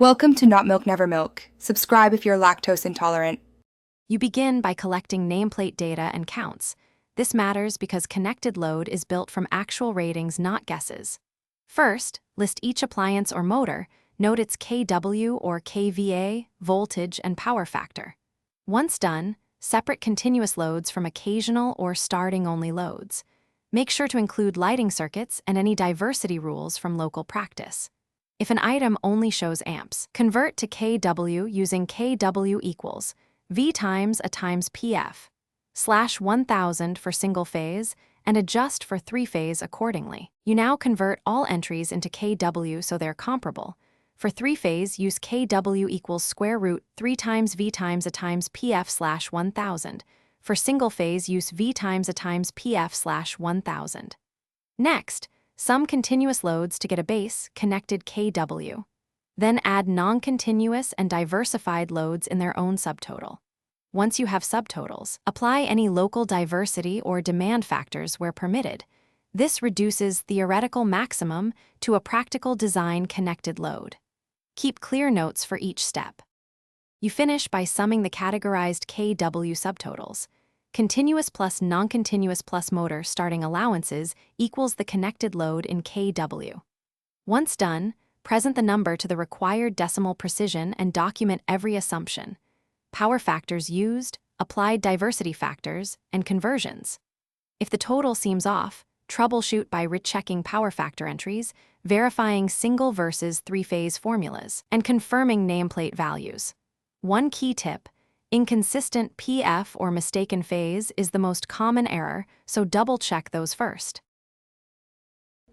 Welcome to Not Milk Never Milk. Subscribe if you're lactose intolerant. You begin by collecting nameplate data and counts. This matters because connected load is built from actual ratings, not guesses. First, list each appliance or motor, note its kW or kVA, voltage, and power factor. Once done, separate continuous loads from occasional or starting-only loads. Make sure to include lighting circuits and any diversity rules from local practice. If an item only shows amps, convert to kW using kW equals V times A times PF, /1000 for single phase, and adjust for three-phase accordingly. You now convert all entries into kW so they're comparable. For three-phase, use kW equals square root 3 times V times A times PF /1000. For single phase, use V times A times PF /1000. Next, sum continuous loads to get a base connected kW. Then add non-continuous and diversified loads in their own subtotal. Once you have subtotals, apply any local diversity or demand factors where permitted. This reduces theoretical maximum to a practical design connected load. Keep clear notes for each step. You finish by summing the categorized kW subtotals. Continuous plus non-continuous plus motor starting allowances equals the connected load in kW. Once done, present the number to the required decimal precision and document every assumption: power factors used, applied diversity factors, and conversions. If the total seems off, troubleshoot by rechecking power factor entries, verifying single versus three-phase formulas, and confirming nameplate values. One key tip: inconsistent PF or mistaken phase is the most common error, so double-check those first.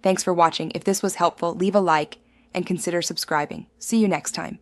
Thanks for watching. If this was helpful, leave a like and consider subscribing. See you next time.